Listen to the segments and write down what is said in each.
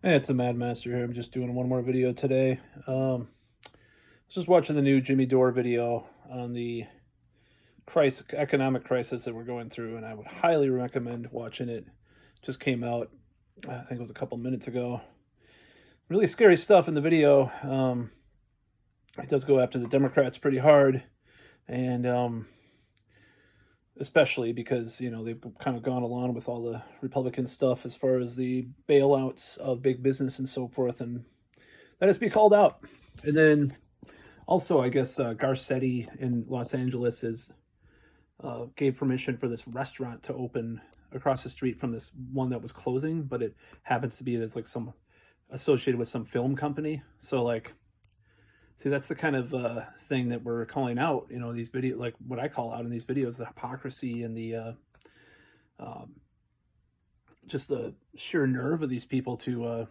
Hey, it's the Mad Master here. I'm just doing one more video today. I was just watching the new Jimmy Dore video on the economic crisis that we're going through, and I would highly recommend watching it. Just came out, I think it was a couple minutes ago. Really scary stuff in the video. It does go after the Democrats pretty hard, and especially because they've kind of gone along with all the Republican stuff as far as the bailouts of big business and so forth, and that has to be called out. And then also, I guess Garcetti in Los Angeles gave permission for this restaurant to open across the street from this one that was closing, but it happens to be there's like some associated with some film company. So like, see, that's the kind of thing that we're calling out. These videos, like what I call out in these videos, the hypocrisy and the just the sheer nerve of these people to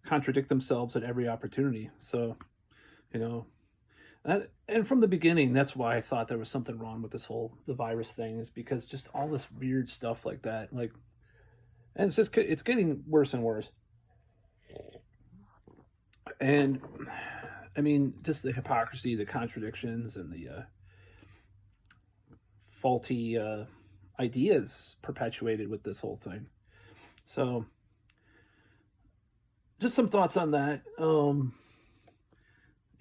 contradict themselves at every opportunity. So, you know, and from the beginning, that's why I thought there was something wrong with the virus thing, is because just all this weird stuff like that, like, and it's getting worse and worse. And I mean, just the hypocrisy, the contradictions, and the faulty ideas perpetuated with this whole thing. So, just some thoughts on that.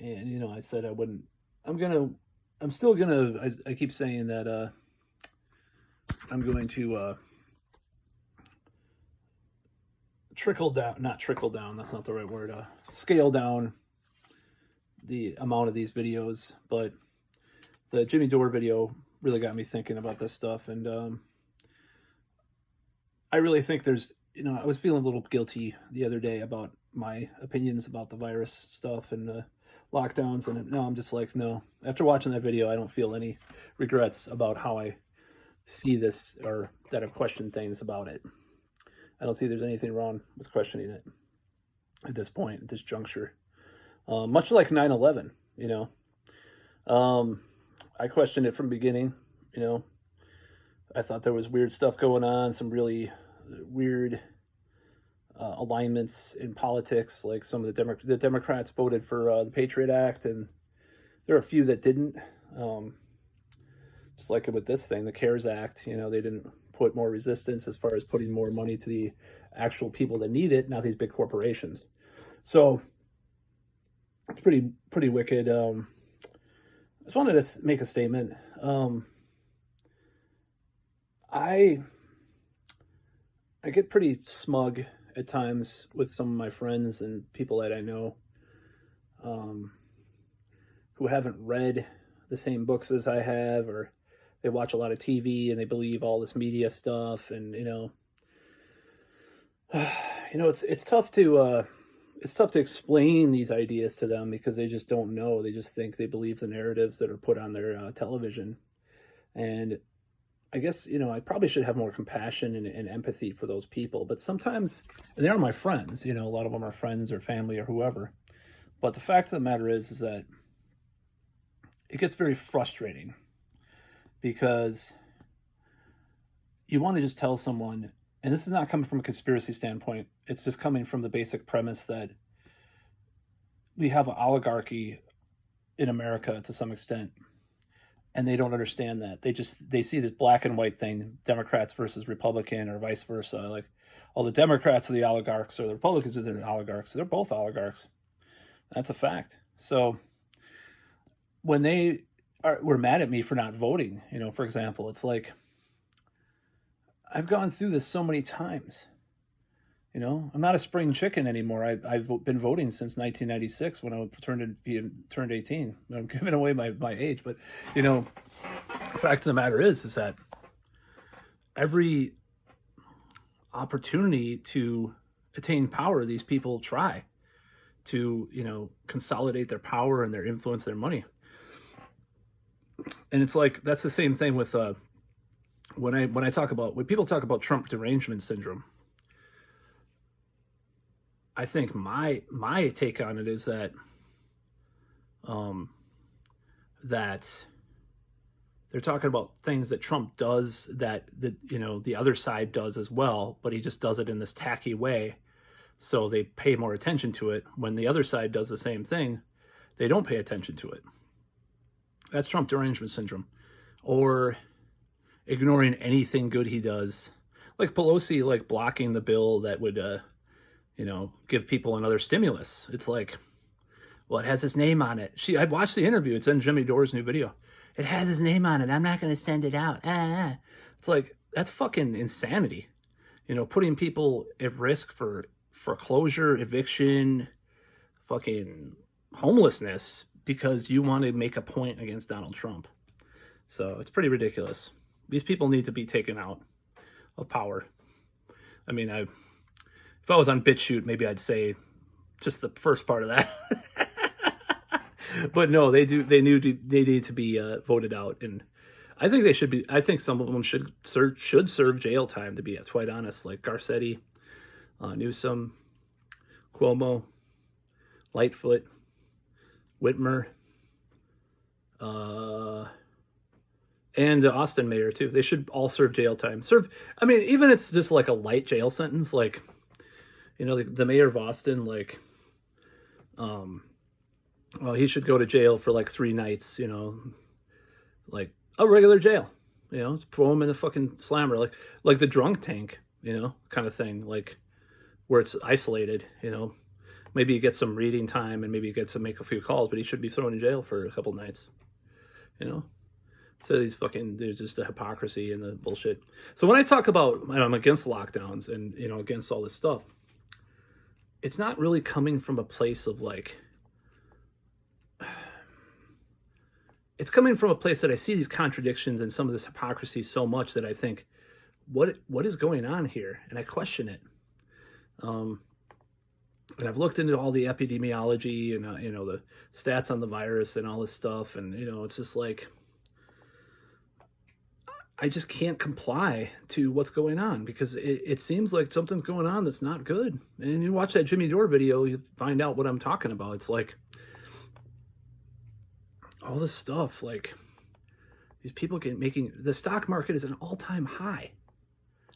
And I said I wouldn't. I'm still gonna. I keep saying that I'm going to trickle down, not trickle down. That's not the right word. Scale down the amount of these videos, but the Jimmy Dore video really got me thinking about this stuff, and I really think there's. I was feeling a little guilty the other day about my opinions about the virus stuff and the lockdowns, and now I'm just like, no. After watching that video, I don't feel any regrets about how I see this, or that I've questioned things about it. I don't see there's anything wrong with questioning it at this point, at this juncture. Much like 9/11, I questioned it from the beginning. I thought there was weird stuff going on, some really weird alignments in politics. Like some of the Democrats voted for the Patriot Act, and there are a few that didn't. Just like with this thing, the CARES Act, they didn't put more resistance as far as putting more money to the actual people that need it, not these big corporations. So it's pretty wicked. I just wanted to make a statement. I get pretty smug at times with some of my friends and people that I know who haven't read the same books as I have, or they watch a lot of TV and they believe all this media stuff, and it's tough to explain these ideas to them because they just don't know. They just think they believe the narratives that are put on their television, and I guess, I probably should have more compassion and empathy for those people. But sometimes, and they are my friends, a lot of them are friends or family or whoever. But the fact of the matter is that it gets very frustrating because you want to just tell someone, and this is not coming from a conspiracy standpoint, it's just coming from the basic premise that we have an oligarchy in America to some extent. And they don't understand that. They see this black and white thing, Democrats versus Republican or vice versa. Like, all the Democrats are the oligarchs or the Republicans are the oligarchs. They're both oligarchs. That's a fact. So when were mad at me for not voting, for example, it's like, I've gone through this so many times. I'm not a spring chicken anymore. I've been voting since 1996 when I turned 18. I'm giving away my age, but the fact of the matter is that every opportunity to attain power, these people try to consolidate their power and their influence, their money. And it's like that's the same thing with when people talk about Trump derangement syndrome. I think my take on it is that that they're talking about things that Trump does that the other side does as well, but he just does it in this tacky way So they pay more attention to it. When the other side does the same thing, they don't pay attention to it. That's Trump derangement syndrome. Or ignoring anything good he does. Like Pelosi, like blocking the bill that would, give people another stimulus. It's like, well, it has his name on it. I watched the interview. It's in Jimmy Dore's new video. It has his name on it. I'm not going to send it out. It's like, that's fucking insanity. Putting people at risk for foreclosure, eviction, fucking homelessness because you want to make a point against Donald Trump. So it's pretty ridiculous. These people need to be taken out of power. I mean, if I was on BitChute, maybe I'd say just the first part of that. But no, they do. They need to be voted out, and I think they should be. I think some of them should serve jail time. To be quite honest, like Garcetti, Newsom, Cuomo, Lightfoot, Whitmer, and the Austin mayor too. They should all serve jail time. I mean, even if it's just like a light jail sentence, like the mayor of Austin, like, well, he should go to jail for like 3 nights. Like a regular jail. Let's throw him in the fucking slammer, like the drunk tank, kind of thing, like where it's isolated. Maybe you get some reading time and maybe you get to make a few calls, but he should be thrown in jail for a couple nights. So there's just the hypocrisy and the bullshit. So when I talk about I'm against lockdowns and against all this stuff, it's not really coming from a place of like. It's coming from a place that I see these contradictions and some of this hypocrisy so much that I think, what is going on here? And I question it. And I've looked into all the epidemiology and the stats on the virus and all this stuff, and it's just like I just can't comply to what's going on because it seems like something's going on that's not good. And you watch that Jimmy Dore video, you find out what I'm talking about. It's like all this stuff, like these people making the stock market is an all-time high.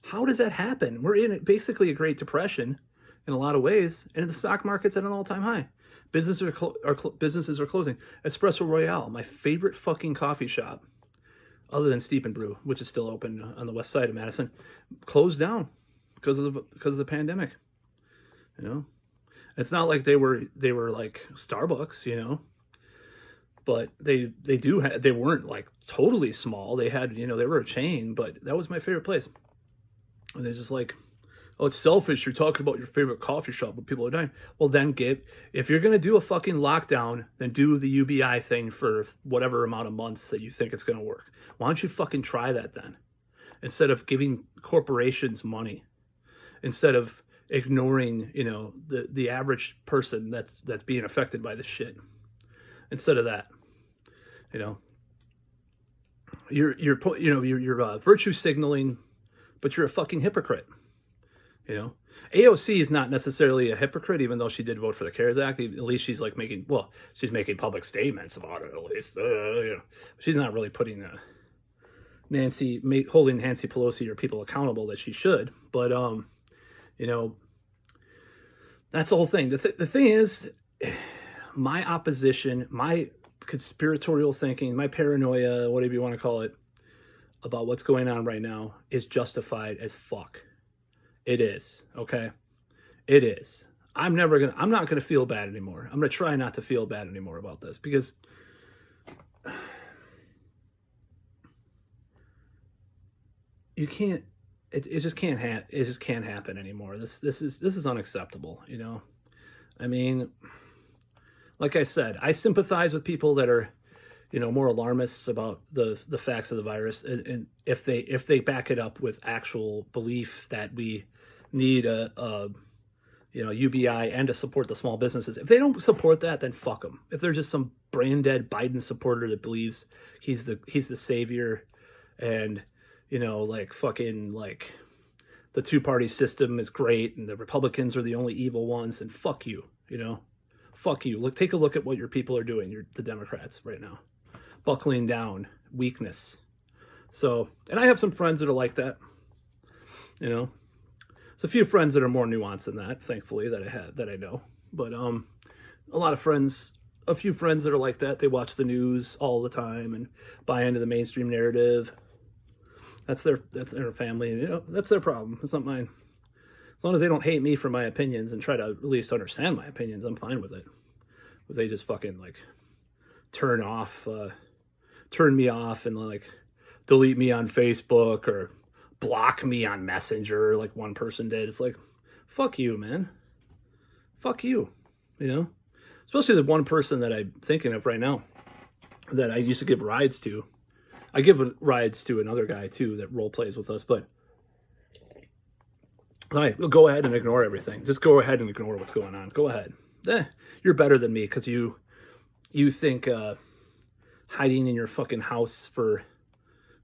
How does that happen? We're in basically a Great Depression in a lot of ways, and the stock market's at an all-time high. Businesses are closing. Espresso Royale, my favorite fucking coffee shop, other than Steep and Brew, which is still open on the west side of Madison, closed down because of the pandemic. It's not like they were like Starbucks, but they weren't like totally small. They had they were a chain, but that was my favorite place. And they're just like, oh, it's selfish. You're talking about your favorite coffee shop when people are dying. Well, then if you're going to do a fucking lockdown, then do the UBI thing for whatever amount of months that you think it's going to work. Why don't you fucking try that then? Instead of giving corporations money, instead of ignoring, the average person that's being affected by this shit. Instead of that, you're virtue signaling, but you're a fucking hypocrite. AOC is not necessarily a hypocrite, even though she did vote for the CARES Act. At least she's like she's making public statements about it. At least, she's not really putting holding Nancy Pelosi or people accountable that she should. But that's the whole thing. The thing is, my opposition, my conspiratorial thinking, my paranoia, whatever you want to call it, about what's going on right now is justified as fuck. It is, okay? It is. I'm not going to feel bad anymore. I'm going to try not to feel bad anymore about this because you can't, it just can't happen anymore. This is unacceptable, I mean, like I said, I sympathize with people that are, more alarmists about the facts of the virus, and if they back it up with actual belief that we need a UBI and to support the small businesses. If they don't support that, then fuck them. If they're just some brain dead Biden supporter that believes he's the savior, and fucking like the 2-party system is great and the Republicans are the only evil ones, then fuck you. Fuck you. Take a look at what your people are doing. The Democrats right now. Buckling down, weakness. So, and I have some friends that are like that, So There's a few friends that are more nuanced than that, thankfully, that I know. But a lot of friends, a few friends that are like that. They watch the news all the time and buy into the mainstream narrative. That's their family. You know, that's their problem. It's not mine. As long as they don't hate me for my opinions and try to at least understand my opinions, I'm fine with it. But they just fucking like turn me off and like delete me on Facebook or block me on Messenger like one person did. It's like, fuck you, man. Fuck you. You know? Especially the one person that I'm thinking of right now that I used to give rides to. I give rides to another guy too that role plays with us, but all right, we'll go ahead and ignore everything. Just go ahead and ignore what's going on. Go ahead. You're better than me because you think hiding in your fucking house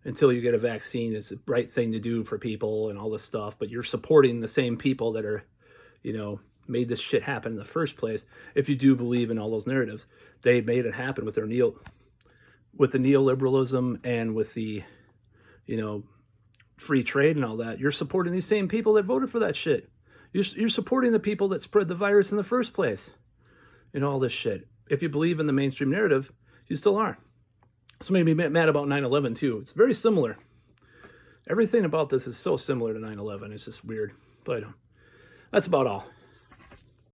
until you get a vaccine is the right thing to do for people and all this stuff, but you're supporting the same people that are, you know, made this shit happen in the first place. If you do believe in all those narratives, they made it happen with with the neoliberalism and with the, you know, free trade and all that. You're supporting these same people that voted for that shit. You're supporting the people that spread the virus in the first place. You know, all this shit. If you believe in the mainstream narrative, you still are. So made me mad about 9/11 too. It's very similar. Everything about this is so similar to 9/11. It's just weird. But that's about all.